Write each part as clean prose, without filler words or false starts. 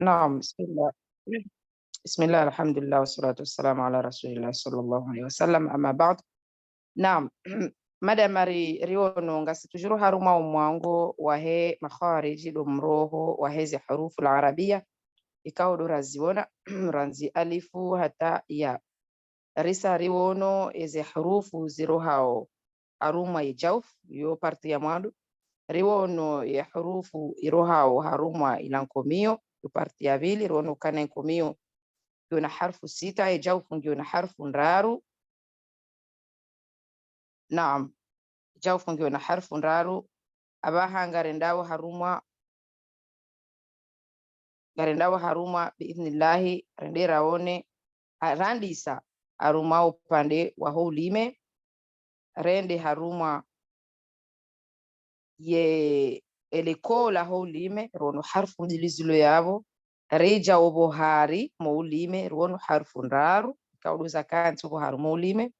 نعم. بسم الله الحمد لله والصلاة والسلام على رسول الله صلى الله عليه وسلم. أما بعد. نعم. مدى ماري ريونو ngasi tujuru haruma umwango wahe makhariji domroho wahezi harufu العربية ikawo doraziona ranzi alifu hata ya risa riwono eze harufu zirohao haruma ijauf yo parti ya mwandu riwono ya harufu irohao haruma ilankomio yo parti ya vili riwono kana komio yona harfu sita ijauf yona harfu ndaru. Naam, ijauf yona harfu ndaru abaha ngarendawo haruma biidhnillahi rendera one randisa haruma upande wa houlime rende haruma ye eleko la houlime rono harfu dilizilo yavo reja obohari moulime rono harfu ndaru kauduza kantu boharu moulime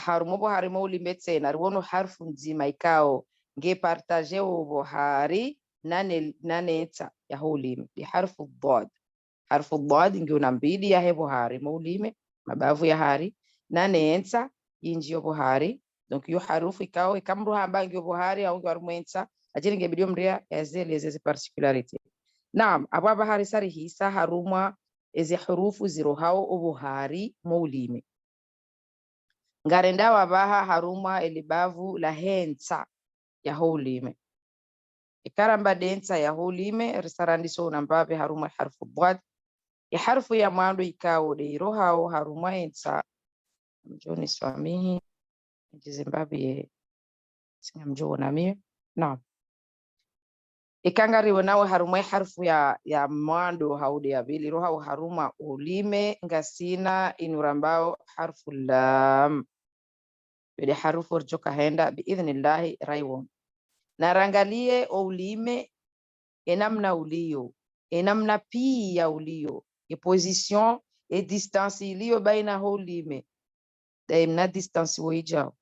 harumo bohari moulime tena rono harfu nzima ikao nge partage obohari naneta ya houlime di harfu dhad. Harfu dhad nge unambidi ya hebohari moulime mabavu ya hari naneta inji obohari donc yo harufu ikao ikamru hamba nge obohari au nge arumwensa ajiri nge bidio mria ezeze particularity. Naam, aba bahari sari hisa haruma eze hurufu zirohao obohari moulime ngarendawa baha haruma elibavu la hensa ya houlime ikaramba densa ya houlime risarandiso unambabe haruma harfu dhad ya harfu ya mwandu ikao de irohao haruma hensa mjoni swamihi Zimbabwe singamjua na mimi. Naam, ikangariwe nawe haruma harfu ya mwandu haudi ya vili rohao haruma ulime ngasina inurambao harfu lam bide harufu rjoka henda biidhnillahi raiwon narangalie ulime enamna ulio enamna pia ulio e position e distance ilio baina ulime daimna distance woijao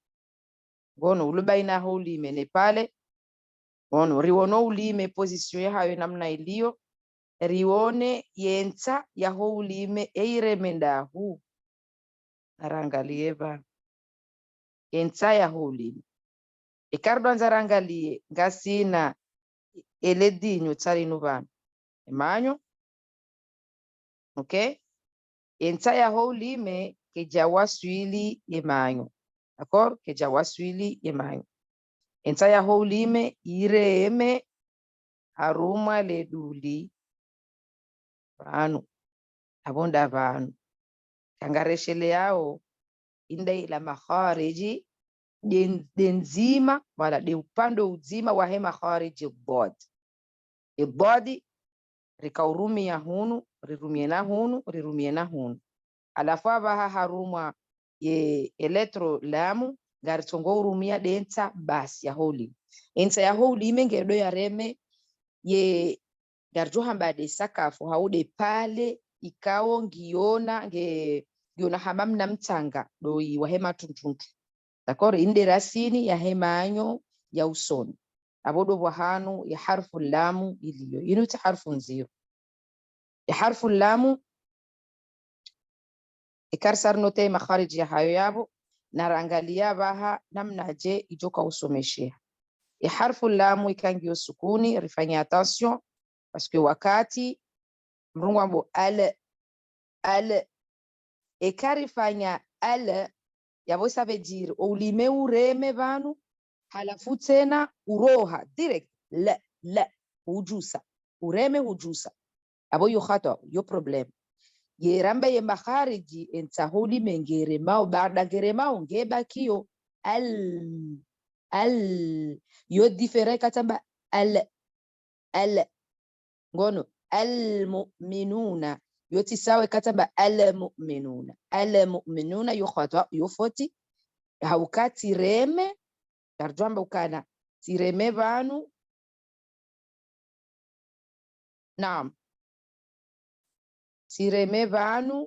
gono ulu baina ulime ne pale gono riwono ulime position ya hayo namna ilio riwone yensa ya ulime eiremendahu narangalie ba yensa ya ulime ikardo nzarangalie ngasina eledinyo tsarinu bana emanyo okay yensa ya ulime kejawaswili yemanyo d'accord kejawaswili yemanyo yensa ya ulime ireme haruma leduli vanu abonda vanu kangareshele yao inda ila makhariji denzima wala de upande uzima wa hema khariji bod ibodi rikaurumia hunu rirumiena hunu rirumiena hunu alafu abaha haruma ye eletro lamu garitongo urumia densa basi ya holi ensa ya holi imengedo ya reme ye garjoha mbade sakafu haude pale ikao ngiona hamamna mtanga doi wa hema tuntuntu d'accord inde rasini ya hemanyo ya usoni abodo wahanu ya harfu lamu iliyo inuta harfu nzio ya harfu lamu ikarsar note makhariji ya hayo yabo narangalia baha namna je ijoka usomeshea ya harfu lamu ikangio sukuni rifanya attention parce que wakati mrungwambo al ekarifanya al yabo ça veut dire ulime ureme vanu halafu tena uroha direct la hujusa ureme hujusa abo yo khata yo problem ye ramba ye makhariji entahuli mengere mao baada ngere mao ngeba kio al yo different katamba al ngono al mu'minuna yoti sawe katamba al mu'minuna yo khata yo foti haukati reme tarjamba ukana tireme vanu. Naam, tireme vanu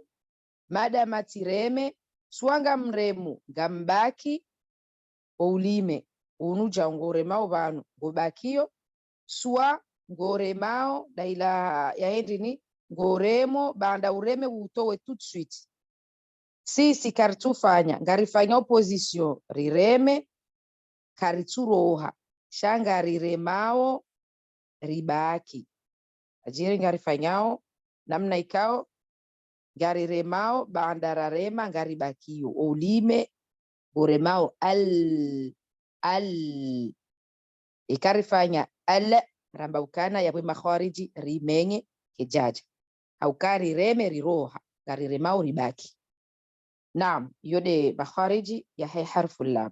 madama tireme swanga mremu gambaki ulime unuja ngore mau vanu gobakio swa ngoremao daila yaendi ni ngoremo banda ureme utowe tout de suite. Sisi karitufanya ngarifanya opposition rireme karituroha shanga riremao ribaki ajiri ngarifanyao namna ikao ngariremao banda rema ngaribakio ulime ngoremao al ikarifanya al rambaukana yawe makhariji rimenye kejaja au kari reme riroha gari remao ribaki. Naam, yode makhariji ya hai harfu lam.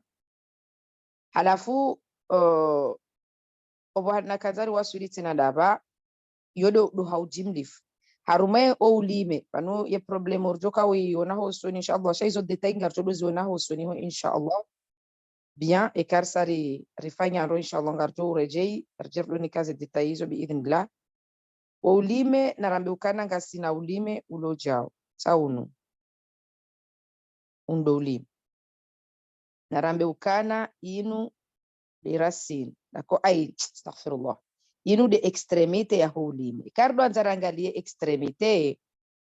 Halafu obuhana kazari wasuli tina daba yodo do haujimlif harume o ulime panu ye problem urjoka wi ona hosoni inshallah shaizo detail ngarjodo ziona hosoni ho inshallah bien e karsari rifanya ro inshallah ngarjo urejei arjeflo ni kazi detaizo bi idhnillah o ulime narambe ukana ngasina ulime ulojao saunu undo ulime narambe ukana inu birasin nako ai astaghfirullah inu de extremite ya ulime kardo anzarangalie extremite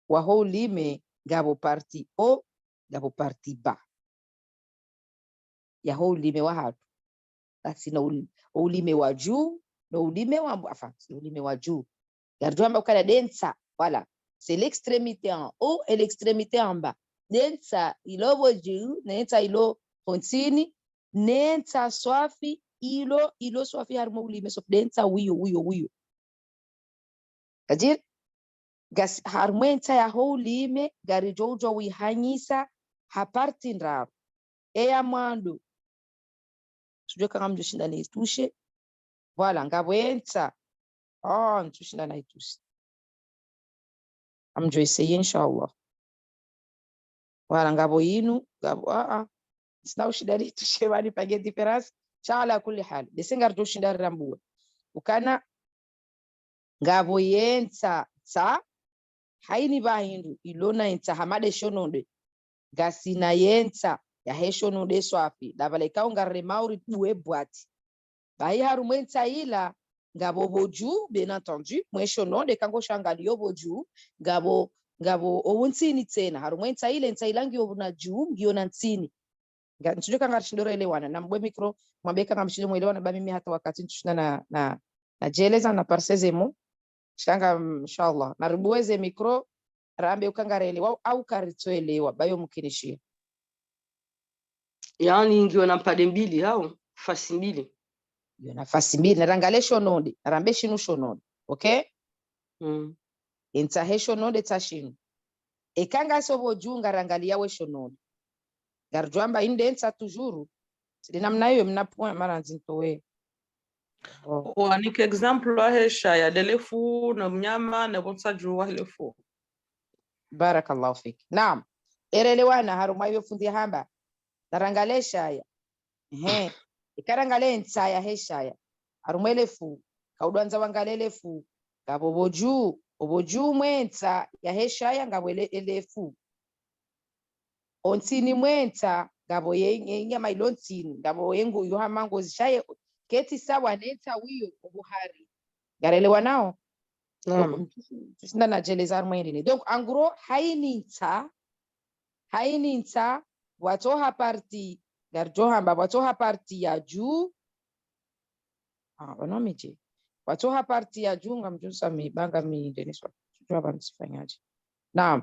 wa ulime gabo parti o gabo parti ba ya ulime wa hatu basi na ulime wa juu na ulime wa afati ulime wa juu garjamba ukala densa voilà c'est l'extrémité en haut et l'extrémité en bas densa ilo juu densa ilo kontini densa swafi ilo swafi harmo ulime so densa wiyo kajir gas harmenta ya ulime gari jojo wi hanyisa haparti ndaro eya mwandu sijue kama mjoshinda ni tushe voilà ngabwenza ntushinda na itushi amjo essayer inshallah voilà ngabo yinu ngabo sina ushida ni tushe bali page difference shala kulli hal desengar joshinda rambu ukana ngabo yenza sa haini bahindu ilona yenza hamade shononde gasina yenza ya heshononde swafi dabale kaunga mauri buwe bwati bayi harumwenza ila ngabo boju bien entendu mweshononde kango shangalio boju ngabo owunsini tena harumwenza ile ntailangi obuna juu ngiona nsini nchujue kanga shindoro elewana na mbwe mikro mwambeka kama mshinde mwelewana ba mimi hata wakati ntushina na jeleza na parsezemo shanga inshallah na rubuweze mikro rambe ukangarelewa au karitoelewa bayo mkinishia yani ngiona mpade mbili au fasi mbili yo nafasi mbili narangale shononde narambe shinu shononde okay inta shononde tashinu ekanga sobo junga rangalia we shononde garjwamba inde inta tujuru sina mna hiyo mnapoa mara nzintowe wanike example wa hesha ya delefu na mnyama na bonsa juu wa helefu. Barakallahu fik. Naam. Erelewana harumayo fundi hamba narangalesha ya ikarangale nsaya heshaya harumelefu kaudwanza wangalelefu ngabo oboju mwenza ya heshaya ngabo elefu ontini mwenza ngabo yenyama ilontini ngabo yengu yohamango zishaye keti sawa neta wiyo obuhari garelewa nao. Tushinda na jeleza harumwendini donc en gros haininta watoha parti garjoha mba watoha parti ya juu wanomije watoha parti ya juu ngamjusa mibanga miindeniswa tujua bansifanyaje. Naam,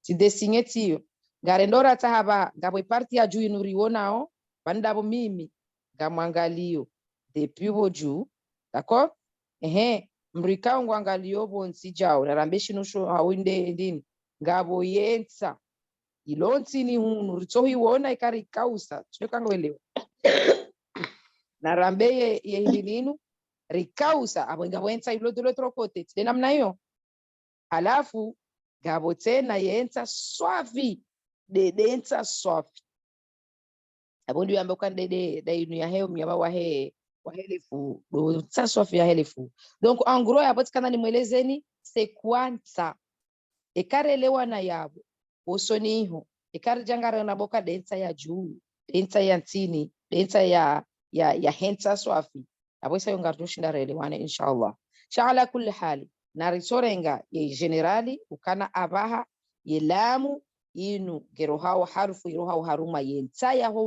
si desinye tiyo garendora tahaba ngabwe parti ya juu inurionao bandabo mimi ngamwangalio depuis bo juu d'accord mrikao ngwangalio bonsi jao narambeshi nusho hawinde ndini ngabo yensa ilonsi ni hunu ritsohi wona ikari kausa chekanga welewa narambe ye hilinu rikausa abo ngabo yensa ilo trokote tena mna hiyo halafu ngabo tena yensa swafi densa swafi abo ndio ambaye kan dainu ya heo mnyama wa helefu do swafi ya helefu donc en gros yapatikana nimwelezeni sequence ekarelewa na yabo osoniho ikarjangara na boka densa ya juu densa ya ntini densa ya hensa swafi aboisa yongartushinda relewane inshallah Shala kulli hali narisorenga ye generali ukana abaha ye lamu inu gerohao harufu irohao haruma yensaya ho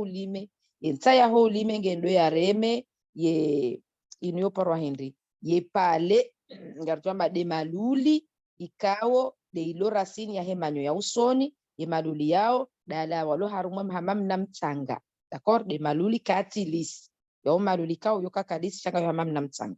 ulime ngendo ya reme ye inu yoparwa hindi ye pale ngarjamba de maluli ikawo de ilora sini ya hemanyo ya usoni ye maluli yao dala walo haruma hamam na mtsanga d'accord de maluli katilis yo maluli kao yoka kadisi changa yo hamam na mtsanga.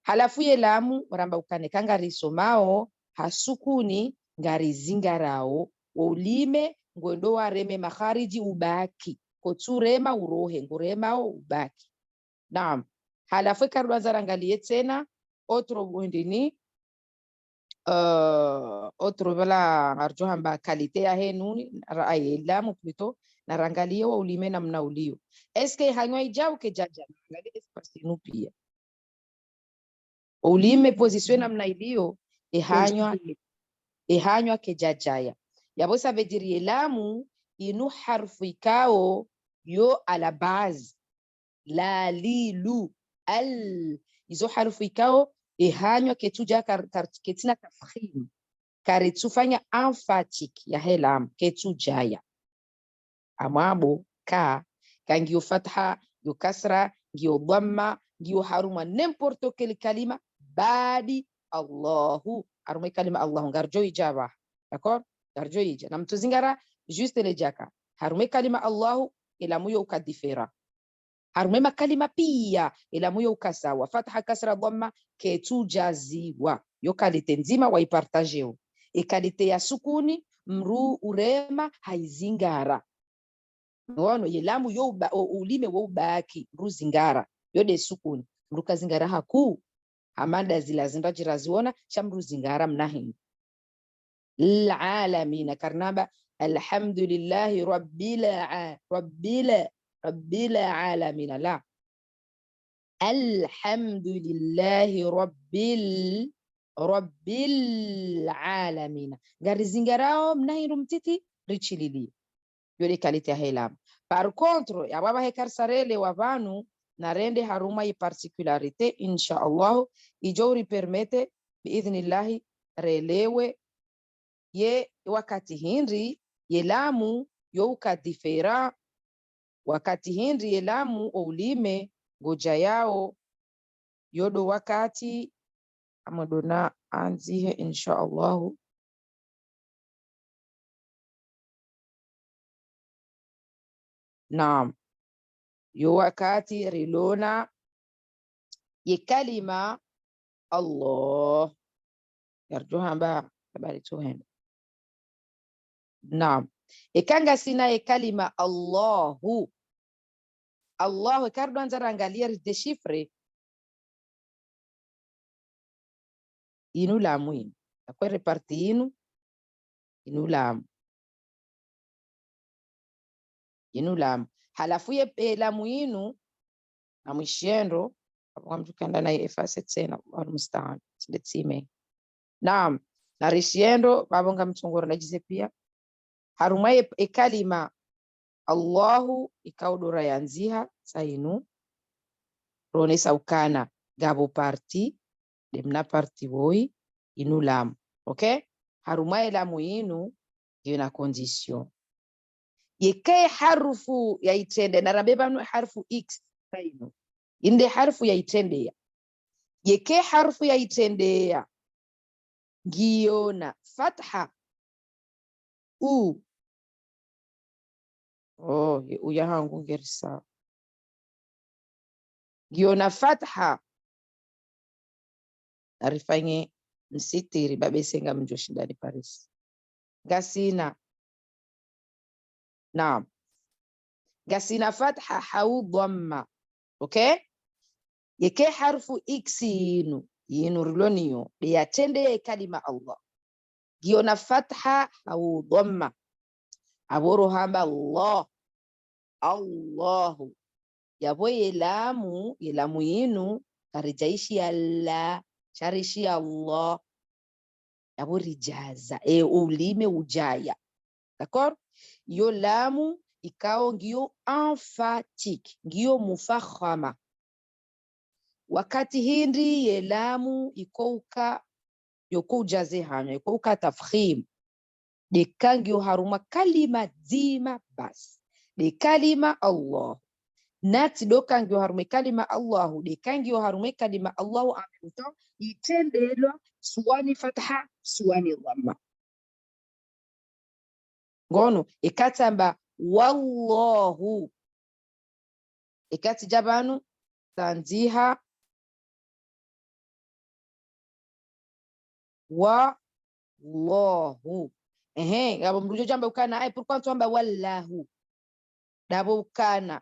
Halafu ye lamu ramba ukane kanga risomao hasukuni ngari zingarao ulime ngondo wareme makhariji ubaki kotsurema urohe nguremao ubaki. Naam. Halafu karwanza rangalie tena otro bundini otro bala arjohamba kalite ya henuni raaye lamu plito na rangalie wa ulime na mnaulio eske hanywa ijau ke jaja rangalie espasinu pia ulime position na mnailio ehanywa ke jajaya yabo sabediri lamu inu harfu ikao yo ala base la lilu al izo harfu ikao ehanywa ketuja ketina tafkhim karitufanya emphatic ya helam ketujaya amabo ka kangio fatha yo kasra ngio dhamma ngio haruma n'importe quelle kalima badi Allahu haruma kalima Allahu ngarjo ijaba d'accord ngarjo ija na mtu zingara juste le jaka haruma kalima Allahu ila muyo ukadifera haruma kalima pia ila muyo ukasawa fatha kasra dhamma ketujaziwa yo kalite nzima waipartageo e kalite ya sukuni mru urema haizingara ngono yelamu yo ulime wo ubaki ruzingara yode sukuni mruka zingara haku amanda zilazinda jiraziona shamru zingara mnahi alamin karnaba alhamdulillahi rabbil alamin la alhamdulillahi rabbil alamin gari zingarao mnahi rumtiti richilili yole kalite ya helam. Par contre ya baba hekar sarele wavanu na rende haruma i particularite insha Allah ijouri permete biidhnillahi relewe ye wakati hindri ye lamu yo ukadifera wakati hindri ye lamu ulime goja yao yodo wakati amadona anzihe insha Allah. Naam. Yo wakati rilona ye kalima Allah yarjuha ba habari tuhen. Naam. Ikanga sina ye kalima Allahu kardo anza rangalia decifre inu lamu inu akwe reparti inu lamu halafu ye lamu inu na mwishiendo kwa mtukanda na efase tena Allah musta'an sindetsime. Naam na rishiendo babonga mtungoro najize pia haruma ye kalima Allahu ikaudora yanziha sainu rone saukana gabo parti demna parti woi inu lamu okay haruma ye lamu inu yuna condition yeke harufu ya itende na rabeba nu harfu x sainu inde harfu ya itende ya yeke harfu ya itende ya giona fatha u uya hangu ngerisa giona fatha arifanye msitiri babesenga mjoshindani Paris gasina. Naam gasina fatha hau dhamma okay yeke harfu x inu riloniyo yatende kalima Allah giona fatha hau dhamma aboro hamba Allahu yabo yelamu inu karijaishi Allah sharishi Allah yabo rijaza ulime ujaya d'accord yo lamu ikao ngio emphatique ngio mufakhama wakati hindi ye lamu ikouka yoko ujaze hanya ikouka tafkhim de kangyo haruma kalima zima bas de kalima Allah nati do kangyo harume kalima Allahu de kangyo harume kalima Allahu amebuto itendelo suwani fatha suwani dhamma ngono ikatamba wallahu ikati jabanu tanziha wallahu ngabo mrujo jamba ukana ai pourquoi tuamba wallahu dabo ukana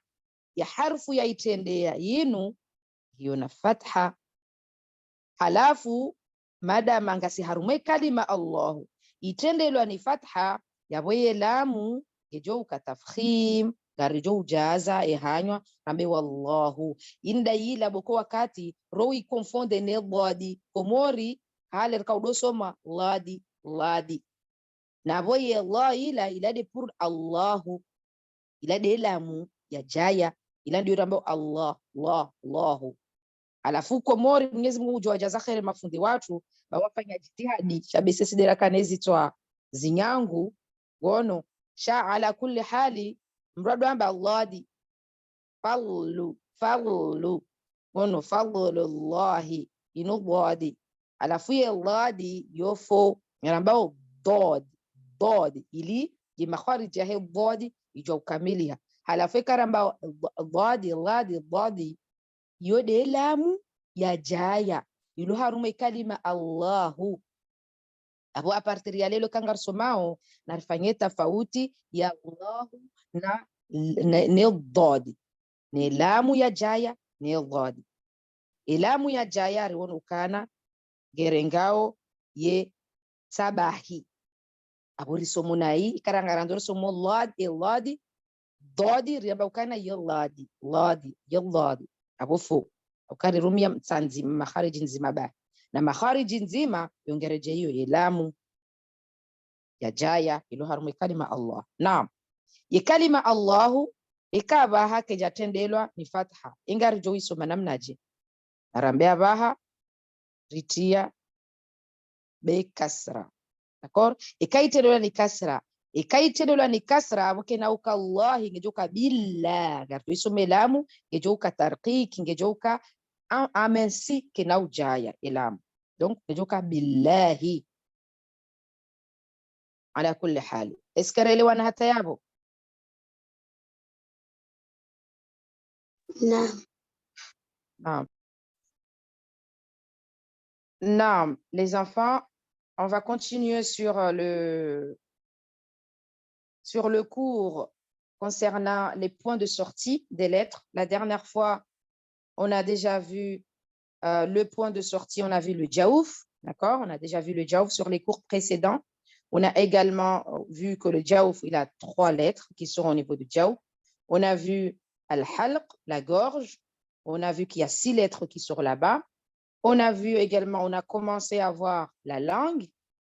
ya harfu ya itendea yinu hiyo na fatha halafu madama ngasi harume kalima Allahu itendelwa ni fatha yaboye lamu gejo ukatafkhim garijo ujaza ehanywa rambe wallahu inda yila boko wakati rowi confonde ne body komori hale kaudosoma ladi na boye Allah ila de pour Allahu ila de lamu ya jaya ila ndio rambe Allahu alafu komori Mwenyezi Mungu jowajaza khair mafundi watu bawafanya jitihadi shabese sidera kanezi twa zinyangu gono sha ala kulli hali mrado amba Allahdi fallu gono fallullahi inubwadi alafu ye Allahdi yofo yarambao dod ili jimakharij ya he dodi ijo kamiliha halafu karambao dadi yode lamu ya jaya ilu harume kalima Allahu abo a partir ya lelo kangar somao na rifanye tofauti ya Allahu na ne dodi ne lamu ya jaya ne dodi ilamu ya jaya riwonu kana gerengao ye sabahi abo risomunai ikarangarandoro somo ladi dodi riaba ukana yalladi yalladi abo fo ukari rumia mtanzi makhariji nzima ba na makhariji nzima yongereje hiyo ilamu ya jaya ilo harume kalima Allah naam ye kalima Allahu ikaba hake jatendelwa ni fatha ingari joiso manamnaje arambea baha ritia be kasra d'accord ikaitendelwa ni kasra aboke na uka Allah ngejoka billah garjoiso melamu ngejoka tarqiq ngejoka amensi kina ujaya ilamu donc ngejoka billahi ala kulli hali eskarelewana hata yabo Non, les enfants, on va continuer sur le cours concernant les points de sortie des lettres. La dernière fois, on a déjà vu le point de sortie, on a vu le jaouf, d'accord? On a déjà vu le jaouf sur les cours précédents. On a également vu que le jaouf, il a 3 lettres qui sont au niveau du jaouf. On a vu al-halq, la gorge. On a vu qu'il y a 6 lettres qui sont là-bas. On a vu également, on a commencé à voir la langue.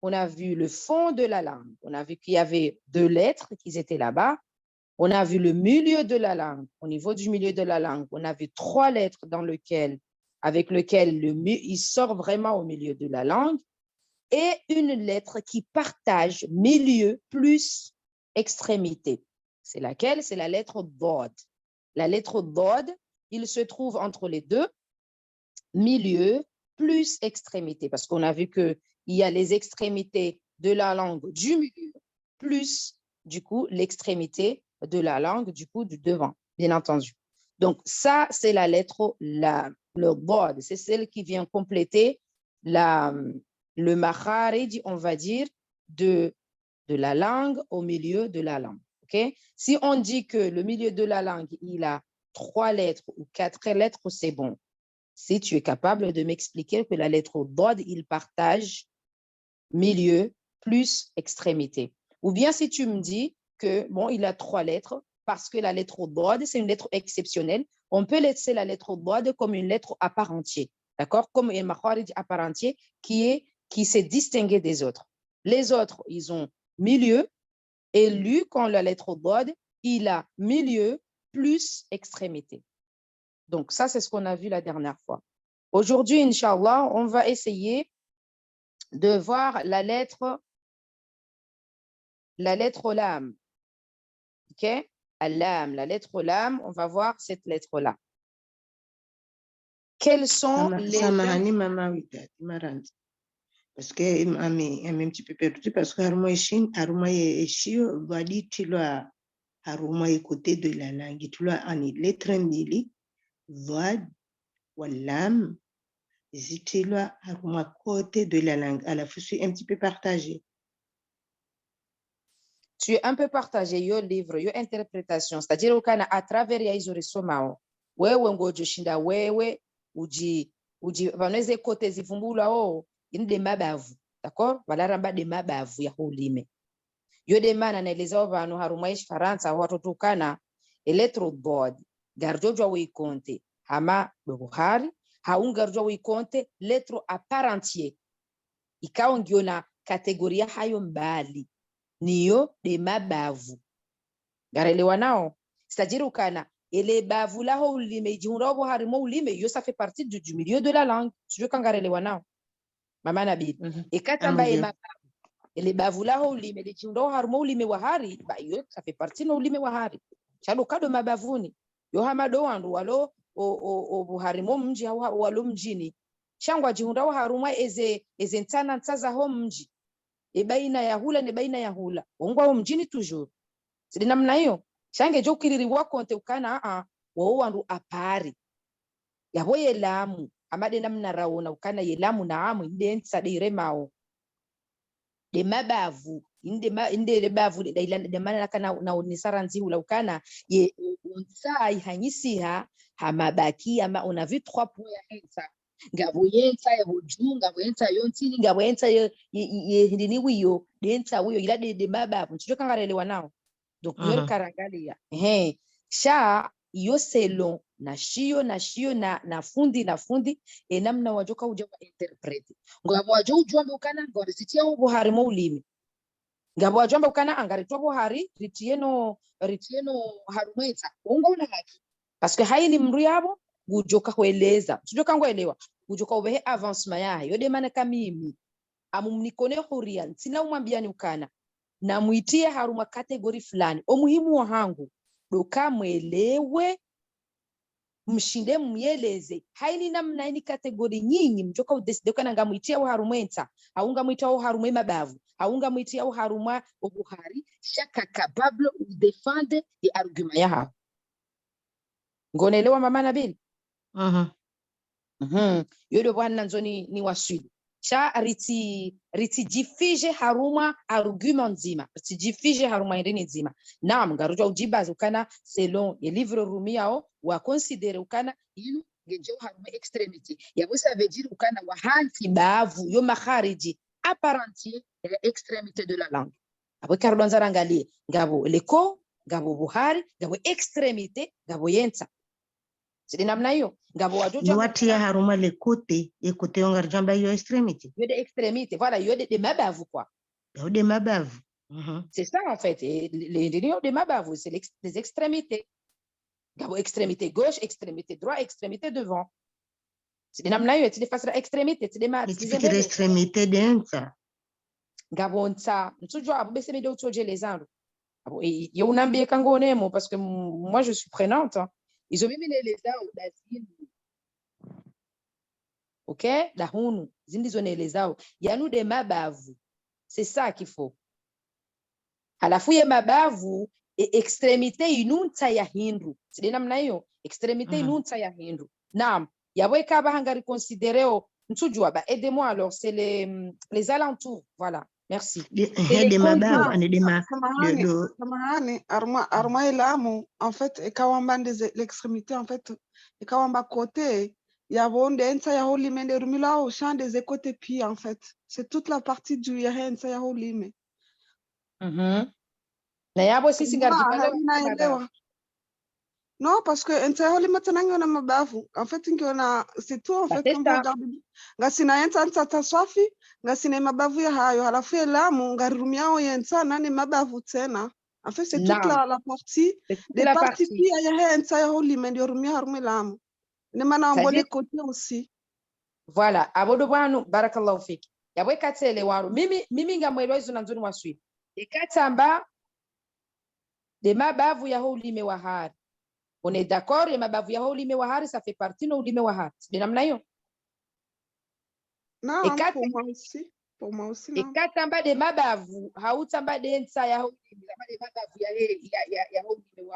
On a vu le fond de la langue. On a vu qu'il y avait 2 lettres qui étaient là-bas. On a vu le milieu de la langue. Au niveau du milieu de la langue, on a vu 3 lettres avec lesquelles il sort vraiment au milieu de la langue. Et une lettre qui partage milieu plus extrémité. C'est laquelle? C'est la lettre Dod. La lettre Dod, il se trouve entre les deux, milieu plus extrémité, parce qu'on a vu qu'il y a les extrémités de la langue du milieu, plus du coup l'extrémité de la langue du coup du devant, bien entendu. Donc ça, c'est la lettre, le Dod, c'est celle qui vient compléter le makharij, on va dire, de la langue au milieu de la langue. Okay? Si on dit que le milieu de la langue, il a 3 lettres ou 4 lettres, c'est bon. Si tu es capable de m'expliquer que la lettre Dod, il partage milieu plus extrémité. Ou bien si tu me dis que, bon, il a 3 lettres, parce que la lettre Dod, c'est une lettre exceptionnelle, on peut laisser la lettre Dod comme une lettre à part entière. D'accord? Comme un makharij à part entière qui s'est distingué des autres. Les autres, ils ont milieu, et lui, quand la lettre Dod, il a milieu plus extrémité. Donc, ça, c'est ce qu'on a vu la dernière fois. Aujourd'hui, Inch'Allah, on va essayer de voir la lettre lam. OK? Al-lam, la lettre lam, on va voir cette lettre-là. Quels sont les... Samahani mama witati maranzi. Parce que ami un petit peu perdu parce que haruma eshio vadi tilwa haruma côté de la langue tilwa ani lettre mbili voix wallam zitilwa haruma côté de la langue. À la fois je suis un petit peu partagée. Tu es un peu partagé yo livre yo interprétation, c'est-à-dire ukana à travers ya hizo risomao wewe ngojo shinda wewe uji vanaweze kote zivumbula inde mabavu, d'accord, valaramba de mabavu ya ulime yo de mana naeleza vanhu harumwa Faransa watotukana electrobord garjojo wikonte hama buhari haungarjo wikonte lettre à part entier ikawa ngiona kategoria hayo mbali niyo de mabavu garelewa nao, c'est-à-dire ukana ele bavu laho ulime jihundawo harimo ulime yo ça fait partie du milieu de la langue sio kangarelewa nao mama nabii ikatamba mabavu ele bavu laho ulime jihundawo harimo ulime wa hari ba yo ça fait partie no ulime wa hari chalo kado mabavuni yo hamado wandu walo o harimo mji walo mjini shangwa jihundawo harumwa eze ntana ntaza ho mji baina ya hula ni baina ya hula ongwa mjini toujours sidi namna hiyo shange jo kiriri wako nte ukana wo wandu apari yabo yelamu amade namna raona ukana yelamu na amu ndensa de remao de mabavu inde de bavu de ilanda de mana kana na unisaranzi hula ukana ye unsai hanyisiha hamabaki ama una vi 3 points ya hensa ngabo yensa ya bujunga yensa yontini ngabo yensa ye ndini wiyo densa wiyo ila de mabavu nchicho kangarelewa nao donc yo karangalia sha yo selon na shio na fundi namna wajoka uja interprete ngabo wajo ujombe ukana ngoro zitia ubuhari mo ulimi ngabo wajombe ukana angaritwa buhari ritieno harumweza ungo na haki parce que haini mru yabo gujoka kueleza tujoka ngoelewa gujoka ubehe avancement yayo yode maana kamimi amumnikone huria sina umwambiani ukana na muitie haruma kategori fulani umuhimu wa hangu doka mwelewe mshinde myeleze haini namna ini kategori nyinyi mjoka udeside kana ngamuitia harumwenza aunga muitia harumwe mabavu aunga muitia haruma obuhari shaka capable de défendre les arguments yaha ngonelewa mama Nabil yodo bwana nzoni ni waswidi cha riti jifije haruma argument nzima riti jifije haruma ndini nzima naam ngaruja ujibaza ukana selon les livres rumiao wa considérer ukana inu ngejo haruma extremity yabo ça veut dire ukana wa hanti bavu yo makhariji apparentier de l'extrémité de la langue abo kardo nzarangalie ngabo leko ngabo buhari ngabo extrémité ngabo yensa c'est namna hiyo ngabo wajoja wati ya haruma le côté ongar jamba yo extrémité yo de extrémité voilà yo de mabavu quoi yo de mabavu c'est ça en fait les de mabavu c'est les extrémités ngabo extrémité gauche extrémité droite extrémité devant c'est namna hiyo c'est face à extrémité c'est des extrémité densa ngabo nta mtujo abese medo utoje les andu abo yo unambie kangonemo parce que moi je suis prenante hein. Ils ont même les zao d'asile. OK? La hunu, zindi zone les zao. Yanu de mabavu. C'est ça qu'il faut. À la fouille mabavu et extrémité inunta ya hindu. C'est des namna hiyo. Extrémité inunta ya hindu. Naam. Yawe kaba hangari considéreo. Ntujua ba aidez-moi alors c'est les alentours. Voilà. Merci. Samahani, arma ilamu en fait ekawamba l'extrémité en fait ekawamba côté ya bonde ensa ya holime de rumila au champ des côtés puis en fait c'est toute la partie du ensa ya holime na yabo sisi ngarjipalo non parce que ensa ya holime tanango na mabavu en fait ngiona c'est tout en fait on regarde ngasina ensa ntata swafi ngasina mabavu ya hayo halafu elamu ngarirumiao yensa nani mabavu tena en fait c'est toute la partie des parties qui ya ensa ya holime ndio rumia harumelamu ne mana ngone côté aussi Voilà. Abodo bwanu barakallahu fik. Yabwe katele waru. Mimi ngamwelewa izo nanzoni waswi. Ikatamba de mabavu ya ulime wa hari. On est d'accord, les mabavu ya ulime wa hari, ça fait partie de ulime wa hari. C'est namna hiyo? Non, pour moi aussi, non. Ikatamba de mabavu, hautamba de nsa ya ulime, de mabavu ya ulime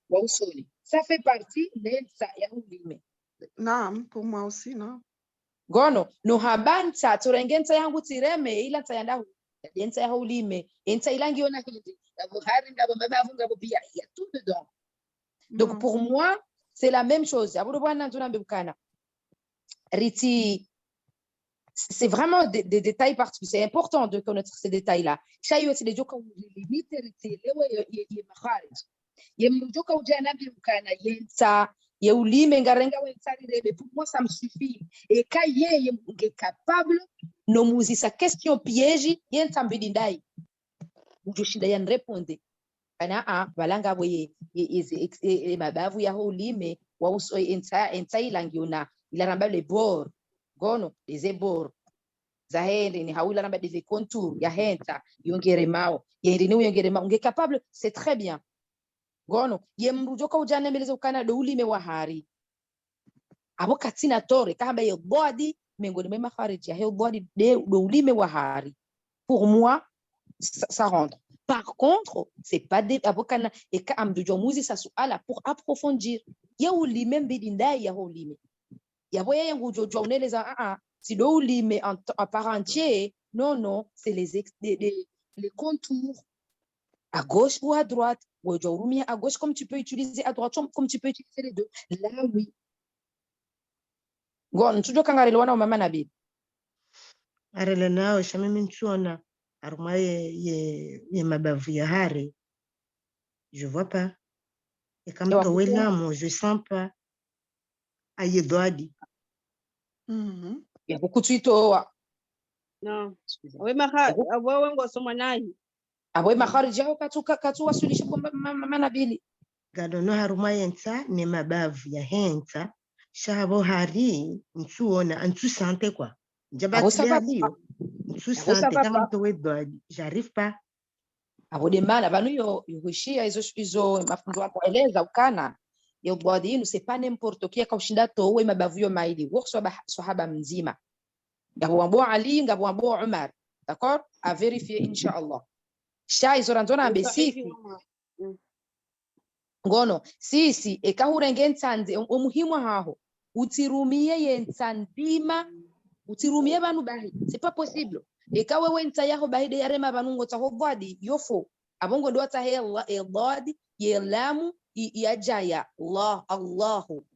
wa usoni. Ça fait partie de nsa ya ulime. Non, pour moi aussi, non. Gono, no habanta turengenza yangu tireme ila tayanda nsa ya ulime, nsa ilangi ona hindi. Ngabo hari ngabo mabavu ngabo pia, il y a tout dedans. Donc Non. pour moi, c'est la même chose. Abodo bwana nzuna mbukana. Riti, c'est vraiment des détails particuliers. C'est important de connaître ces détails-là. Chayo c'est des joka limite riti lewe ye makharij. Ye mjoka ujana mbukana yensa ye ulime ngarenga wensari rebe. Pour moi ça me suffit. Et quand ye capable no muzisa question piège yensa mbidindai. Ujoshinda yan répondre. Ana balanga boye mabavu ya ulime wa uso ensa ilangiona ilaramba le bord gono les bords zahende ni hawila ramba des contours ya henta yongere mao yende ni yongere mao unge capable c'est très bien gono ye mrujoka ujane meleza ukana do ulime wa hari abo katina tore kamba ye body mengoni mema khariji ya body de do ulime wa hari pour moi ça rentre. Par contre, c'est pas des avocats et quand amdujomuzi ça suala pour approfondir. Ya ulime mbidindai ya ulime. Ya boya yangu jojo uneleza si do ulime en part entier. Non, c'est les contours à gauche ou à droite. Ou jourumia à gauche comme tu peux utiliser à droite comme tu peux utiliser les deux. Là oui. Gon tujo kangare wana mama nabi. Arele nao shamimi nchuona aruma ye mabavu ya hari. Je vois pas. Et comme toi, je sens pas. Aïe doadi. Il y a beaucoup de suite. Non. Oui, makhariji yao katu wasulisha kwa mama nabili. Gadono haruma yensa ne mabavu ya hensa. Shabo hari nchuona antu sante kwa. Jabati leo. Nchu sante kama toi doadi. J'arrive pas. Abo de mana banu yo yuhishia hizo mafunzo hapo eleza ukana ya bodi inu c'est pas n'importe qui akaushinda towe mabavu yo maili wokso sahaba mzima ngabo Abu Ali ngabo Abu Umar d'accord à vérifier inshallah sha izo ranzona ambesisi ngono sisi ekahurenge nsanze umuhimu haho utirumie yensandima utirumie banu bahi c'est pas possible ikawe wenta yaho bahide yarema banungo taho bwadi yofo abongo ndo atahe Allah bwadi yelamu yajaya Allahu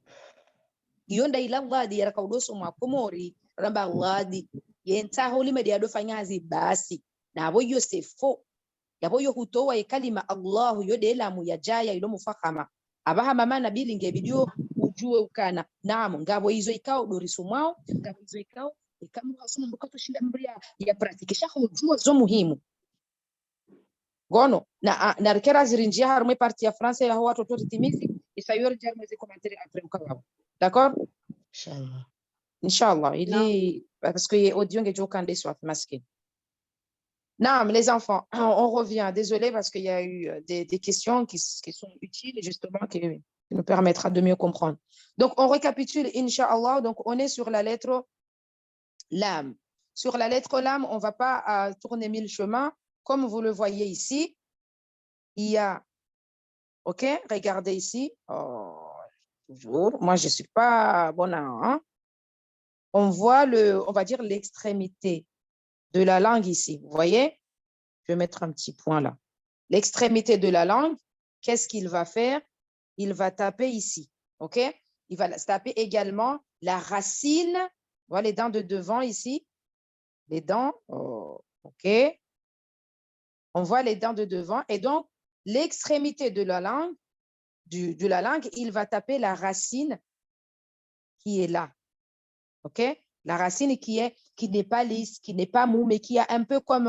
yonda ila bwadi yarakaudoso mwakomori ramba bwadi yenta holi media do fanyazi basi na abo yosefo yabo yo hutowa ikalima Allahu yode elamu yajaya ilo mufakama abaha mama nabili ngebidio ujue ukana naam ngabo hizo ikao doriso mwao ngabo hizo ikao kama wasoma mbukato shinda mbria ya pratikisha hujua zo muhimu gono na rikera zirinjia harumwe parti ya France ya watu wote timizi isayor jarme ze commentaire après ukawabo d'accord inshallah ili parce que audio ngejo kande soit masqué. Naam les enfants, on revient, désolé parce qu'il y a eu des questions qui sont utiles et justement qui nous permettra de mieux comprendre. Donc on récapitule inshallah, donc on est sur la lettre Lam. Sur la lettre Lam, on ne va pas tourner 1000 chemins. Comme vous le voyez ici, il y a, ok, regardez ici, toujours, moi je ne suis pas bonne, hein? On voit on va dire l'extrémité de la langue ici, vous voyez? Je vais mettre un petit point là. L'extrémité de la langue, qu'est-ce qu'il va faire? Il va taper ici, ok? Il va taper également la racine. Voilà les dents de devant ici. Les dents, ok. On voit les dents de devant. Et donc, l'extrémité de la langue, il va taper la racine qui est là. Ok. La racine qui n'est pas lisse, qui n'est pas mou, mais qui a un peu comme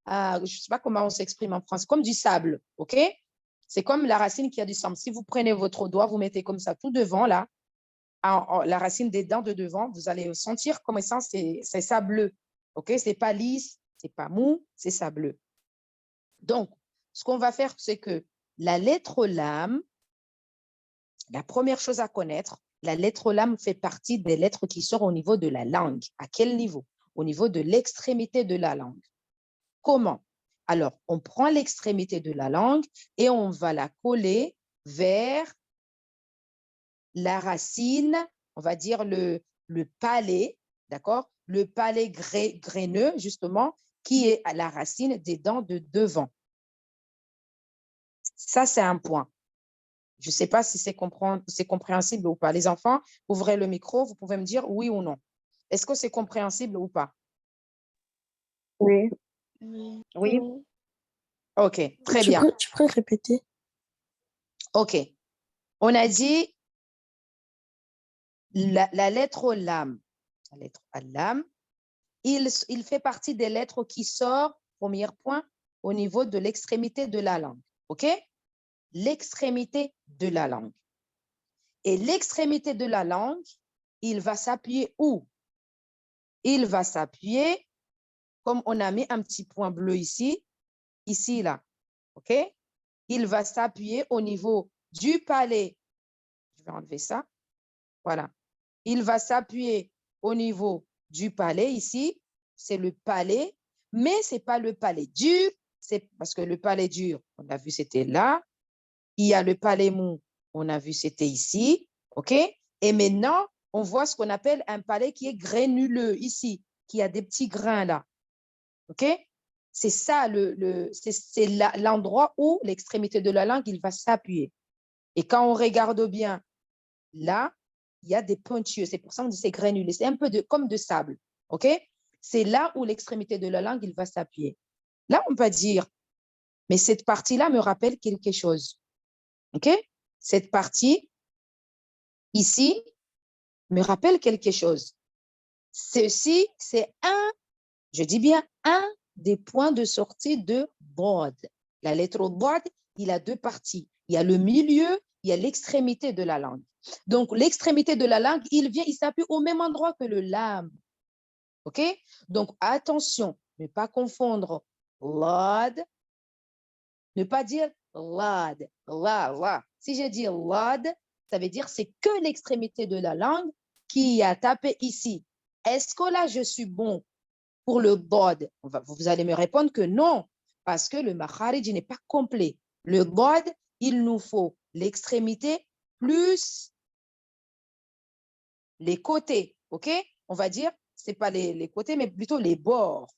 je ne sais pas comment on s'exprime en français, comme du sable. Ok. C'est comme la racine qui a du sable. Si vous prenez votre doigt, vous mettez comme ça tout devant là. la racine des dents de devant, vous allez sentir comme ça, c'est sableux. OK? Ce n'est pas lisse, ce n'est pas mou, c'est sableux. Donc, ce qu'on va faire, c'est que la lettre lam, la première chose à connaître, la lettre lam fait partie des lettres qui sortent au niveau de la langue. À quel niveau? Au niveau de l'extrémité de la langue. Comment? Alors, on prend l'extrémité de la langue et on va la coller vers la racine, on va dire le palais, d'accord? Le palais graineux, justement, qui est à la racine des dents de devant. Ça, c'est un point. Je ne sais pas si c'est compréhensible ou pas. Les enfants, ouvrez le micro, vous pouvez me dire oui ou non. Est-ce que c'est compréhensible ou pas? Oui. Oui. OK, très bien. Tu peux répéter? OK. On a dit la lettre lam. La lettre lam, il fait partie des lettres qui sortent, premier point, au niveau de l'extrémité de la langue. OK? L'extrémité de la langue. Et l'extrémité de la langue, il va s'appuyer où? Il va s'appuyer, comme on a mis un petit point bleu ici, là. OK? Il va s'appuyer au niveau du palais. Je vais enlever ça. Voilà. Il va s'appuyer au niveau du palais ici. C'est le palais, mais ce n'est pas le palais dur. C'est parce que le palais dur, on a vu, c'était là. Il y a le palais mou, on a vu, c'était ici. OK? Et maintenant, on voit ce qu'on appelle un palais qui est grainuleux ici, qui a des petits grains là. OK? C'est ça, c'est l'endroit où l'extrémité de la langue, il va s'appuyer. Et quand on regarde bien, là, il y a des pointilleux. C'est pour ça qu'on dit c'est granulé. C'est un peu comme de sable. OK? C'est là où l'extrémité de la langue, il va s'appuyer. Là, on peut dire, mais cette partie-là me rappelle quelque chose. OK? Cette partie ici me rappelle quelque chose. Ceci, c'est je dis bien un des points de sortie de Bod. La lettre Bod, il a deux parties. Il y a le milieu, il y a l'extrémité de la langue. Donc, l'extrémité de la langue, il s'appuie au même endroit que le lam. OK? Donc, attention, ne pas confondre lad, ne pas dire lad, la. Si je dis lad, ça veut dire c'est que l'extrémité de la langue qui a tapé ici. Est-ce que là, je suis bon pour le bod? Vous allez me répondre que non, parce que le makharij n'est pas complet. Le bod, il nous faut l'extrémité plus les côtés, OK? On va dire, ce n'est pas les côtés, mais plutôt les bords.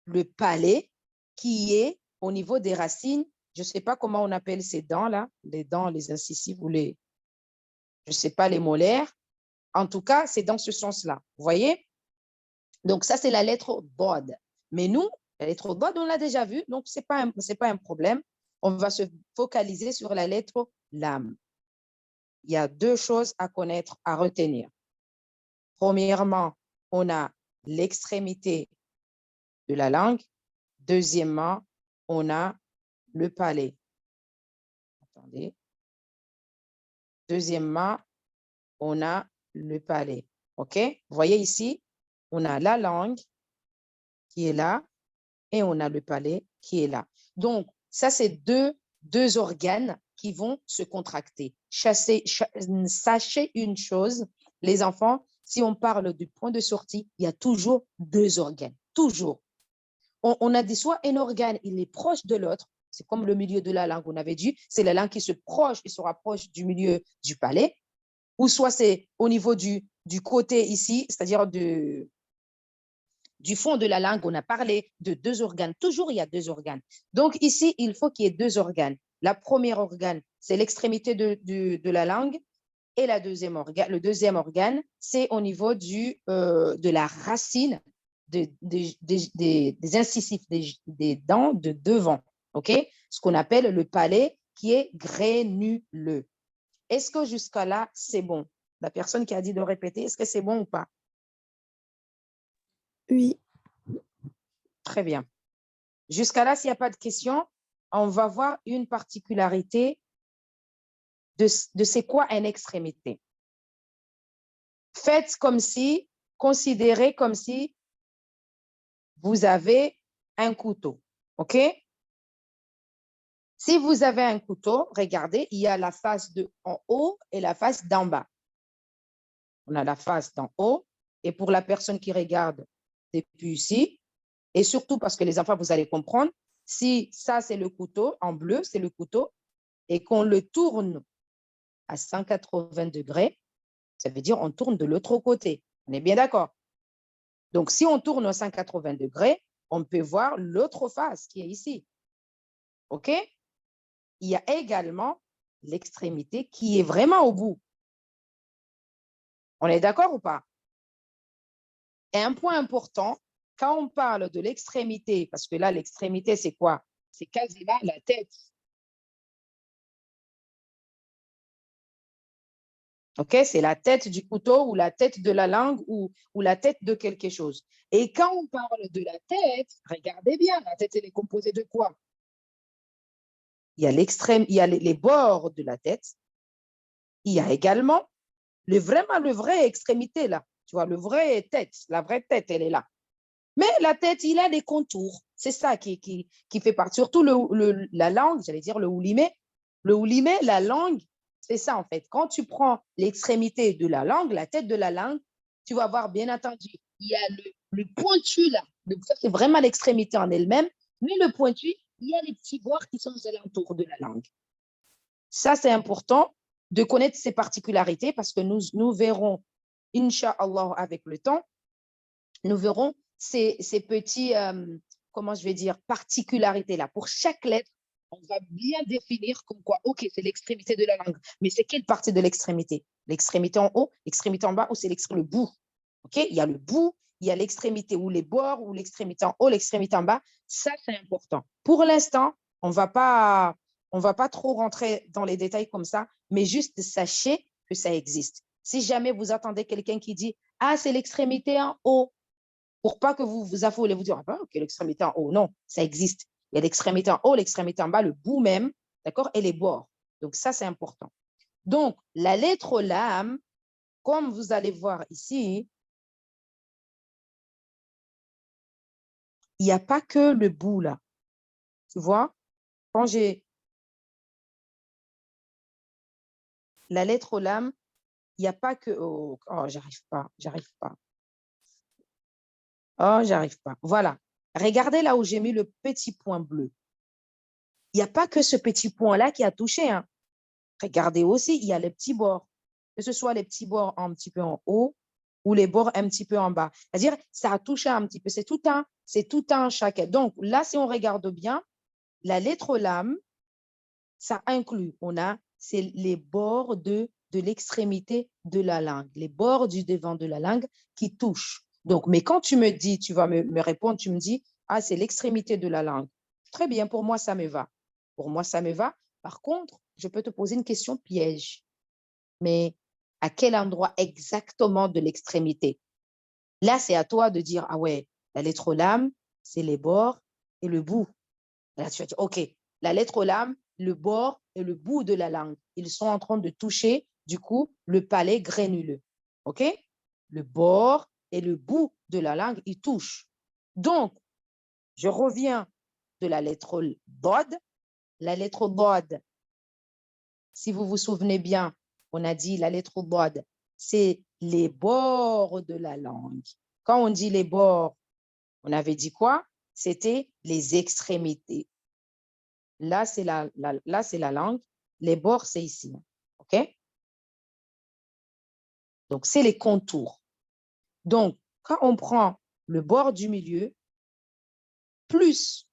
Le palais qui est au niveau des racines, je ne sais pas comment on appelle ces dents-là, les dents, les incisives ou je ne sais pas, les molaires. En tout cas, c'est dans ce sens-là, vous voyez? Donc, ça, c'est la lettre bod. Mais nous, la lettre bod, on l'a déjà vue, donc ce n'est pas un problème. On va se focaliser sur la lettre lam. Il y a deux choses à connaître, à retenir. Premièrement, on a l'extrémité de la langue. Deuxièmement, on a le palais. Attendez. Deuxièmement, on a le palais. OK? Vous voyez ici, on a la langue qui est là et on a le palais qui est là. Donc, ça, c'est deux organes qui vont se contracter. Sachez une chose, les enfants, si on parle du point de sortie, il y a toujours deux organes. Toujours. On a dit soit un organe, il est proche de l'autre, c'est comme le milieu de la langue, on avait dit, c'est la langue qui se rapproche du milieu du palais, ou soit c'est au niveau du côté ici, c'est-à-dire du fond de la langue, on a parlé de deux organes. Toujours, il y a deux organes. Donc ici, il faut qu'il y ait deux organes. La première organe, c'est l'extrémité de la langue, et le deuxième organe, c'est au niveau de la racine des incisifs, des dents de devant, OK? Ce qu'on appelle le palais qui est grainuleux. Est-ce que jusqu'à là, c'est bon? La personne qui a dit de répéter, est-ce que c'est bon ou pas? Oui. Très bien. Jusqu'à là, s'il n'y a pas de questions, on va voir une particularité de c'est quoi une extrémité. faites comme si, considérez comme si vous avez un couteau, OK? Si vous avez un couteau, regardez, il y a la face en haut et la face d'en bas. On a la face d'en haut, et pour la personne qui regarde depuis ici, et surtout parce que les enfants, vous allez comprendre, si ça c'est le couteau, en bleu, c'est le couteau, et qu'on le tourne à 180 degrés, ça veut dire on tourne de l'autre côté. On est bien d'accord? Donc, si on tourne à 180 degrés, on peut voir l'autre face qui est ici. OK? Il y a également l'extrémité qui est vraiment au bout. On est d'accord ou pas? Et un point important, quand on parle de l'extrémité, parce que là, l'extrémité, c'est quoi? C'est quasiment la tête. OK? C'est la tête du couteau ou la tête de la langue ou la tête de quelque chose. Et quand on parle de la tête, regardez bien, la tête, elle est composée de quoi? Il y a l'extrême, il y a les bords de la tête. Il y a également vraiment le vrai extrémité là. Tu vois, le vrai tête, la vraie tête, elle est là. Mais la tête, il a des contours. C'est ça qui fait partie. Surtout la langue, j'allais dire le houlimet. Le houlimet, la langue, c'est ça en fait. Quand tu prends l'extrémité de la langue, la tête de la langue, tu vas voir, bien entendu, il y a le pointu là. Ça, c'est vraiment l'extrémité en elle-même. Mais le pointu, il y a les petits bords qui sont aux alentours de la langue. Ça, c'est important de connaître ces particularités parce que nous verrons, Inch'Allah, avec le temps, nous verrons ces petits, comment je vais dire, particularités-là. Pour chaque lettre, on va bien définir comme quoi, OK, c'est l'extrémité de la langue, mais c'est quelle partie de l'extrémité? L'extrémité en haut, l'extrémité en bas ou c'est le bout? OK? Il y a le bout, il y a l'extrémité ou les bords ou l'extrémité en haut, l'extrémité en bas. Ça, c'est important. Pour l'instant, on ne va pas trop rentrer dans les détails comme ça, mais juste sachez que ça existe. Si jamais vous attendez quelqu'un qui dit « Ah, c'est l'extrémité en haut », pour pas que vous vous affolez, vous dire « Ah, ok, l'extrémité en haut ». Non, ça existe. Il y a l'extrémité en haut, l'extrémité en bas, le bout même, d'accord, et les bords. Donc, ça, c'est important. Donc, la lettre lam, comme vous allez voir ici, il n'y a pas que le bout là. Tu vois, quand j'ai la lettre lam, il n'y a pas que… Oh, j'arrive pas. Oh, j'arrive pas. Voilà. Regardez là où j'ai mis le petit point bleu. Il n'y a pas que ce petit point-là qui a touché. Hein. Regardez aussi, il y a les petits bords. Que ce soit les petits bords un petit peu en haut ou les bords un petit peu en bas. C'est-à-dire, ça a touché un petit peu. C'est tout un chacun. Donc, là, si on regarde bien, la lettre lam, ça inclut, c'est les bords de l'extrémité de la langue, les bords du devant de la langue qui touchent. Donc, mais quand tu me dis, tu vas me répondre, tu me dis, ah, c'est l'extrémité de la langue. Très bien, pour moi, ça me va. Pour moi, ça me va. Par contre, je peux te poser une question piège. Mais à quel endroit exactement de l'extrémité? Là, c'est à toi de dire, ah ouais, la lettre lam, c'est les bords et le bout. Là, tu vas dire, OK, la lettre lam, le bord et le bout de la langue, ils sont en train de toucher, du coup, le palais granuleux. OK? Le bord et le bout de la langue, ils touchent. Donc, je reviens de la lettre dod. La lettre dod, si vous vous souvenez bien, on a dit la lettre dod, c'est les bords de la langue. Quand on dit les bords, on avait dit quoi? C'était les extrémités. Là, c'est la langue. Les bords, c'est ici. OK? Donc, c'est les contours. Donc, quand on prend le bord du milieu, plus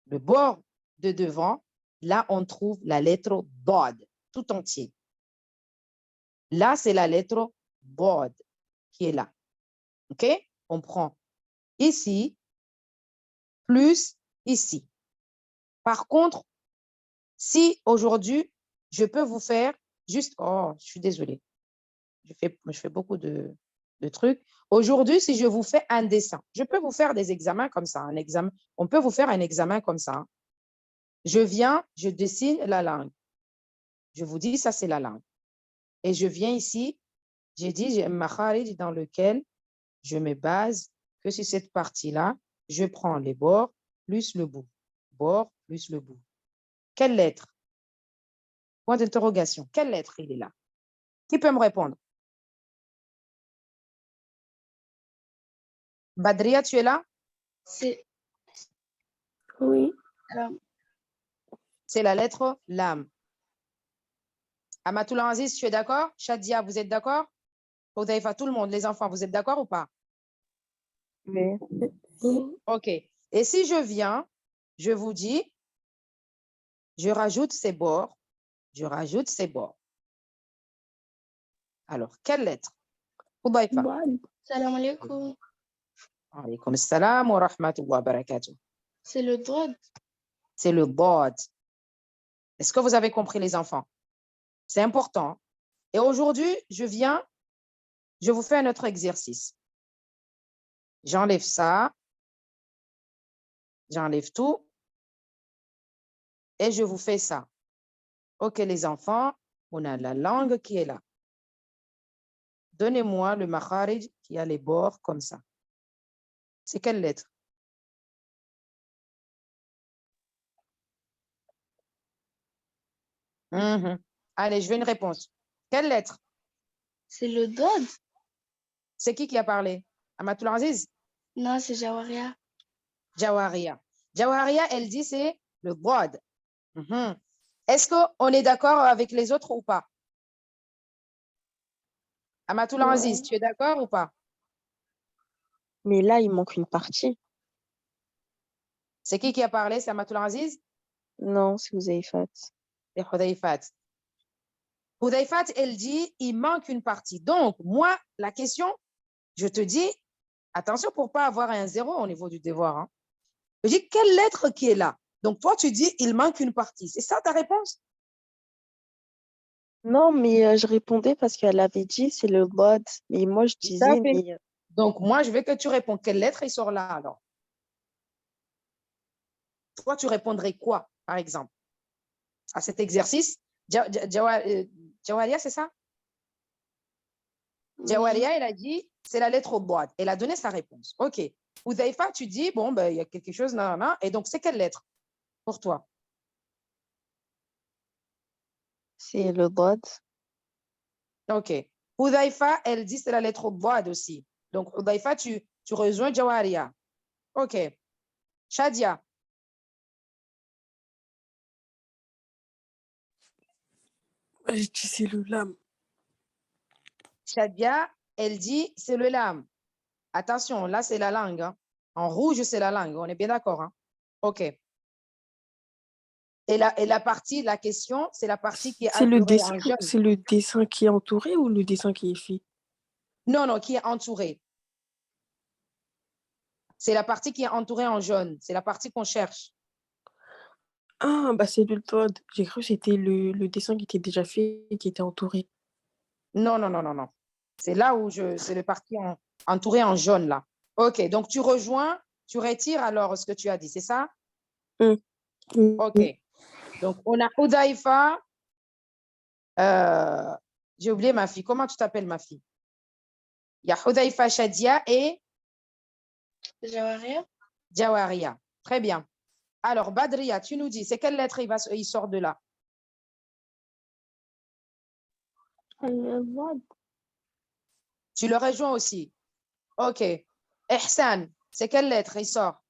le bord de devant, là, on trouve la lettre bod, tout entier. Là, c'est la lettre bod qui est là. OK? On prend ici, plus ici. Par contre, si aujourd'hui, je peux vous faire juste… Oh, je suis désolée. Je fais beaucoup de trucs. Aujourd'hui, si je vous fais un dessin, je peux vous faire des examens comme ça. On peut vous faire un examen comme ça. Je viens, je dessine la langue. Je vous dis, ça, c'est la langue. Et je viens ici, J'ai dit, j'ai un makharij dans lequel je me base que sur cette partie-là, je prends les bords plus le bout. Bord plus le bout. Quelle lettre? Point d'interrogation. Quelle lettre il est là? Qui peut me répondre? Badria, tu es là? Oui. C'est la lettre lam. Amatoul Aziz, tu es d'accord? Shadia, vous êtes d'accord? Hudhaifa, tout le monde, les enfants, vous êtes d'accord ou pas? Oui. OK. Et si je viens, je vous dis, je rajoute ces bords, je rajoute ces bords. Alors, quelle lettre? Hudhaifa. Salam alaikum. Alaykoum salam wa rahmatullahi wa barakatuh. C'est le droit. C'est le bod. Est-ce que vous avez compris, les enfants? C'est important. Et aujourd'hui, je vous fais un autre exercice. J'enlève ça, j'enlève tout, et je vous fais ça. OK, les enfants, on a la langue qui est là. Donnez-moi le makharij qui a les bords comme ça. C'est quelle lettre? Allez, je veux une réponse. Quelle lettre? C'est le droit. C'est qui a parlé? Amatoul Aziz? Non, c'est Jawaria. Jawaria. Jawaria, elle dit c'est le bod. Est-ce qu'on est d'accord avec les autres ou pas? Amatoul Aziz, tu es d'accord ou pas? Mais là, il manque une partie. C'est qui a parlé? C'est Amatoul Aziz? Non, c'est Hudhaifa. C'est Hudhaifat. Hudhaifat, elle dit, il manque une partie. Donc, moi, la question, je te dis, attention pour ne pas avoir un 0 au niveau du devoir. Hein. Je dis, quelle lettre qui est là? Donc, toi, tu dis, il manque une partie. C'est ça ta réponse? Non, mais je répondais parce qu'elle avait dit c'est le bod. Mais moi, je disais, mais Donc, moi, je veux que tu réponds. Quelle lettre il sort là, alors? Toi, tu répondrais quoi, par exemple, à cet exercice? Jawaria, c'est ça? Jawaria, elle a dit, c'est la lettre au boîte. Elle a donné sa réponse. OK. Hudhaifa, tu dis, bon, ben, il y a quelque chose, non. Et donc, c'est quelle lettre pour toi? c'est le bod. OK. Hudhaifa, elle dit, c'est la lettre au boîte aussi. Donc, Hudhaifa, tu rejoins Jawaria. OK. Shadia. Je dis c'est le lam. Shadia, elle dit, c'est le lam. Attention, là, c'est la langue. Hein. En rouge, c'est la langue. On est bien d'accord. Hein? OK. Et la partie, la question, c'est la partie qui est entourée en jaune. C'est le dessin qui est entouré ou le dessin qui est fait? Non, qui est entouré. C'est la partie qui est entourée en jaune. C'est la partie qu'on cherche. Ah, bah c'est le pod. J'ai cru que c'était le dessin qui était déjà fait et qui était entouré. Non. C'est là où c'est le parti entouré en jaune, là. OK, donc tu rejoins, tu retires alors ce que tu as dit, c'est ça? OK. Donc, on a Hudhaifa. J'ai oublié ma fille. Comment tu t'appelles, ma fille? Il y a Hudhaifa, Shadia et Jawaria. Jawaria. Très bien. Alors, Badria, tu nous dis, c'est quelle lettre il sort de là? Tu le rejoins aussi. OK. Ihsan, c'est quelle lettre il sort?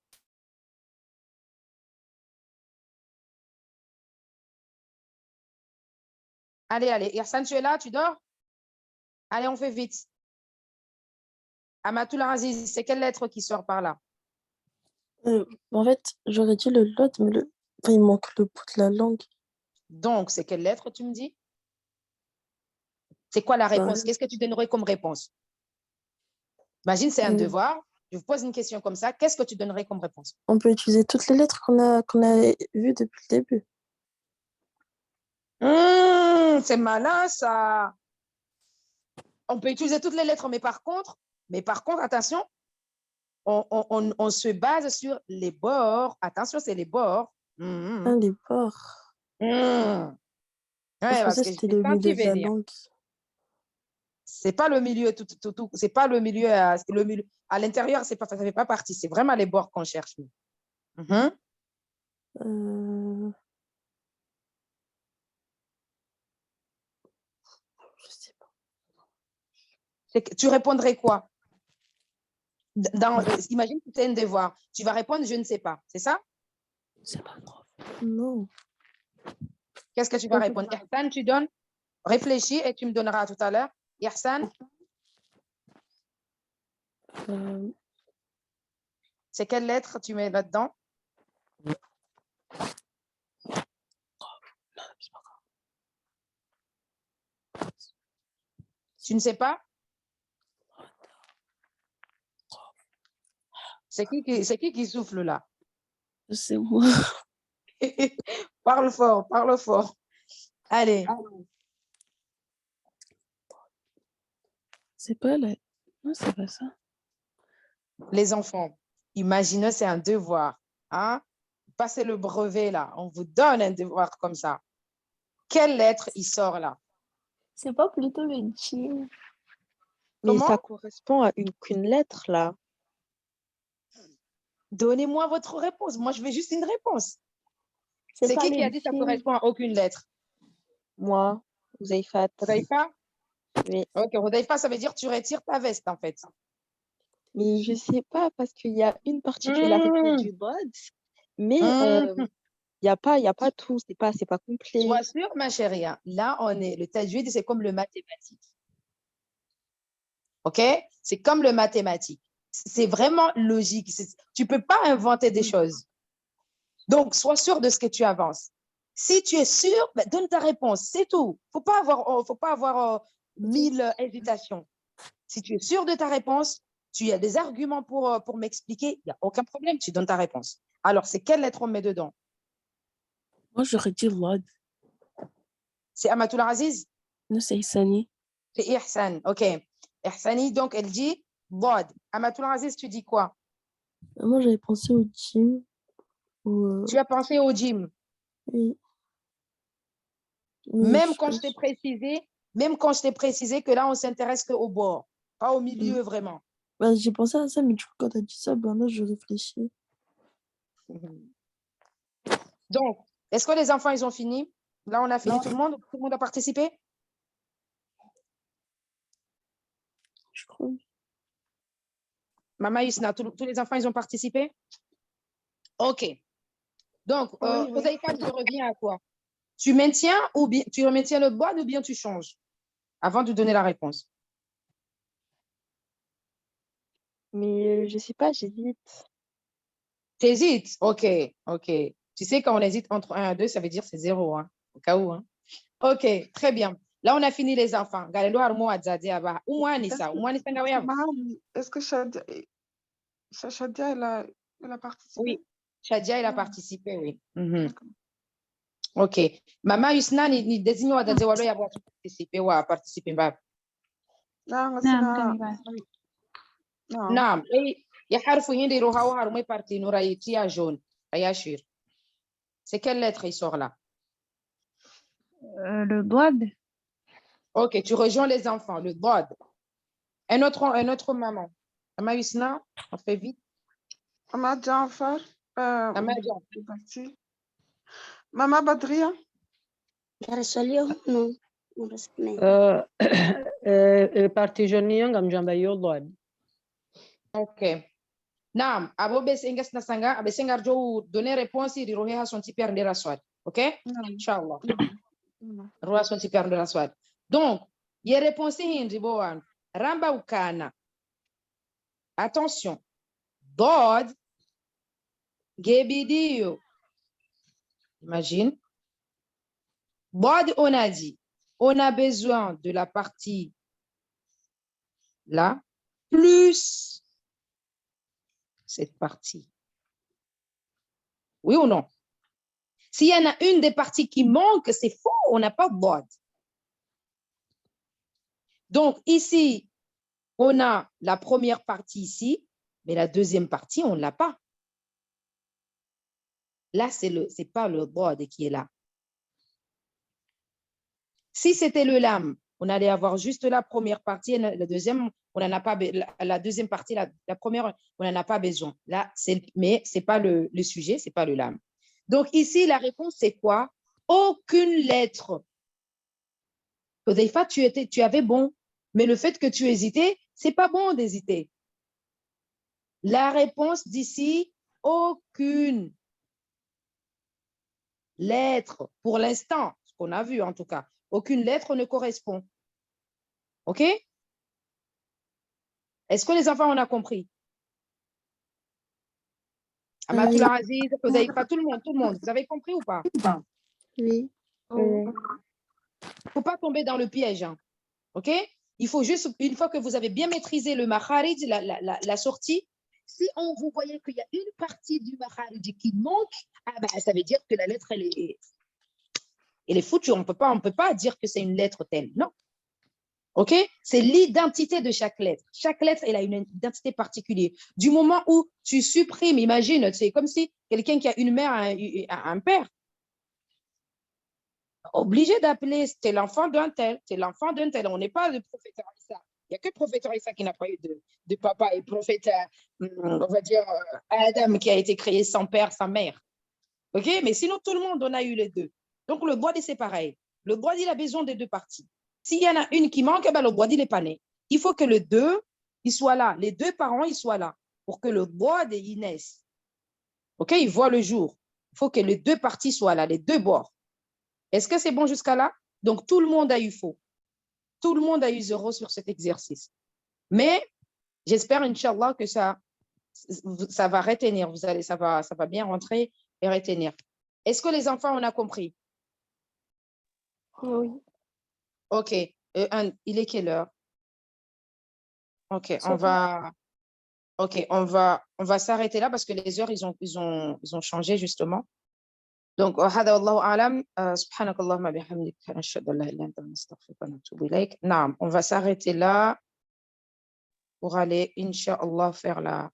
Allez. Ihsan, tu es là? Tu dors? Allez, on fait vite. Amatoul Aziz, c'est quelle lettre qui sort par là? En fait, j'aurais dit le lot, mais il manque le bout de la langue. Donc, c'est quelle lettre, tu me dis? C'est quoi la réponse? Qu'est-ce que tu donnerais comme réponse? Imagine, c'est un devoir. Je vous pose une question comme ça. Qu'est-ce que tu donnerais comme réponse? On peut utiliser toutes les lettres qu'on a vues depuis le début. C'est malin, ça. On peut utiliser toutes les lettres, mais par contre, attention, on se base sur les bords. Attention, c'est les bords. Ah, les bords. Ouais, Je parce pensais que que c'était je le l'ai senti milieu de la venir. langue. C'est pas le milieu, c'est pas le milieu, à l'intérieur, ça ne fait pas partie. C'est vraiment les bords qu'on cherche. Je sais pas. Tu répondrais quoi? Imagine que tu as un devoir. Tu vas répondre, je ne sais pas. C'est ça? C'est pas grave. Non. Qu'est-ce que tu vas répondre? Ihsan, tu donnes, réfléchis et tu me donneras tout à l'heure. Ihsan, c'est quelle lettre tu mets là-dedans? Tu ne sais pas? C'est qui souffle là? C'est moi. Parle fort, parle fort. Allez. C'est pas la... Non, c'est pas ça. Les enfants, imaginez, c'est un devoir. Hein? Passez le brevet là, on vous donne un devoir comme ça. Quelle lettre il sort là? C'est pas plutôt le djim? Mais Comment? ça correspond à qu'une lettre, là. Donnez-moi votre réponse. Moi, je veux juste une réponse. C'est C'est pas qui le a dit que ça djim. correspond à aucune lettre? Moi, Huzaifa. Rodaifa? Oui. Ok, Rodaifa, ça veut dire tu retires ta veste en fait. Mais je sais pas, parce qu'il y a une particularité du bod, mais il n'y a pas tout, c'est pas complet. Sois sûre, ma chérie. Hein. Là, le tajwid, c'est comme le mathématique. OK? C'est comme le mathématique. C'est vraiment logique. Tu ne peux pas inventer des choses. Donc, sois sûr de ce que tu avances. Si tu es sûr, ben, donne ta réponse. C'est tout. Faut pas avoir 1000 hésitations. Si tu es sûr de ta réponse, tu as des arguments pour m'expliquer, il n'y a aucun problème, tu donnes ta réponse. Alors, c'est quelle lettre on met dedans? Moi, j'aurais dit Lod. C'est Amatoul Aziz? Non, c'est Issani. C'est Ihsan, ok. Ihsani, donc, elle dit Bod. Amatoul Aziz, tu dis quoi? Moi, j'avais pensé au gym. Tu as pensé au gym. Oui. Même quand je t'ai précisé que là, on s'intéresse qu'au bord, pas au milieu vraiment. Bah, j'ai pensé à ça, mais du coup, quand tu as dit ça, ben là, je réfléchis. Donc, est-ce que les enfants, ils ont fini? Là, on a fini, tout le monde a participé? Je crois. Maman Yusna, tous les enfants, ils ont participé? OK. Donc, Huzaifa, je reviens à toi. Tu maintiens le bod ou bien tu changes avant de donner la réponse? Mais je sais pas, j'hésite. Tu hésites? OK. Tu sais, quand on hésite entre 1 et 2, ça veut dire c'est 0, hein, au cas où. Hein. OK, très bien. Là, on a fini les enfants. Est-ce que Shadia elle a participé? Oui, Shadia, elle a participé, oui. OK. Maman Yusna, ni désigne wa daze walo ya watu participer wa participer mbaba. نعم Naam. Ya harfu hindi roha wa harumai parti nura yitia jaune. Ayashir. C'est quelle lettre il sort là? Le bod. OK, tu rejoins les enfants, le bod. Un autre maman. Maman Yusna, on fait vite. Maman Jafar. Maman Jafar. Maman Badria. Partigioni ngam jambayo bod. OK. Naam, abo besengas nasanga, abesengar jo donner réponse iri rohe ha son tiper ndera swat. OK? Inshallah. Roha son tiper ndera swat. Donc, ye réponse hindi boan. Ramba ukana. Attention. Bod gebidio. Imagine. Bod, on a dit, on a besoin de la partie là, plus cette partie. Oui ou non? S'il y en a une des parties qui manque, c'est faux, on n'a pas bod. Donc, ici, on a la première partie ici, mais la deuxième partie, on ne l'a pas. Là, c'est pas le bod qui est là. Si c'était le lam, on allait avoir juste la première partie et la deuxième, on n'en a pas, la deuxième partie, la première, on n'en a pas besoin. Là, mais ce n'est pas le sujet, ce n'est pas le lam. Donc ici, la réponse, c'est quoi? Aucune lettre. Des fois, tu avais bon, mais le fait que tu hésitais, ce n'est pas bon d'hésiter. La réponse d'ici, aucune lettre, pour l'instant, ce qu'on a vu en tout cas, aucune lettre ne correspond. OK? Est-ce que les enfants, on a compris? Amatoula Aziz, tout le monde, vous avez compris ou pas? Oui. Il ne faut pas tomber dans le piège. Hein. OK? Il faut juste, une fois que vous avez bien maîtrisé le makharij, la sortie, si vous voyez qu'il y a une partie du makharij qui manque, ça veut dire que la lettre, elle est foutue. On ne peut pas dire que c'est une lettre telle. Non. OK? C'est l'identité de chaque lettre. Chaque lettre, elle a une identité particulière. Du moment où tu supprimes, imagine, c'est comme si quelqu'un qui a une mère a un père. Obligé d'appeler, c'est l'enfant d'un tel, c'est l'enfant d'un tel. On n'est pas le prophète Issa. Il n'y a que le prophète Issa qui n'a pas eu de papa et prophète, on va dire, Adam qui a été créé sans père, sans mère. OK? Mais sinon, tout le monde, on a eu les deux. Donc, le bois, c'est pareil. Le bois, il a besoin des deux parties. S'il y en a une qui manque, le bois, il n'est pas né. Il faut que les deux, ils soient là. Les deux parents, ils soient là pour que le bois, il naisse. OK? Il voit le jour. Il faut que les deux parties soient là, les deux bords. Est-ce que c'est bon jusqu'à là? Donc, tout le monde a eu faux. Tout le monde a eu 0 sur cet exercice. Mais j'espère, Inch'Allah, que ça va retenir. Ça va bien rentrer et retenir. Est-ce que les enfants, on a compris? Oui. OK. Il est quelle heure? OK, on va s'arrêter là parce que les heures, ils ont changé justement. Donc, هذا والله أعلم. سبحانك اللهم بحمدك نشهد أن لا إله إلا أنت نستغفرك ونتوب إليك. نعم, on va s'arrêter là pour aller, Inch'Allah, faire la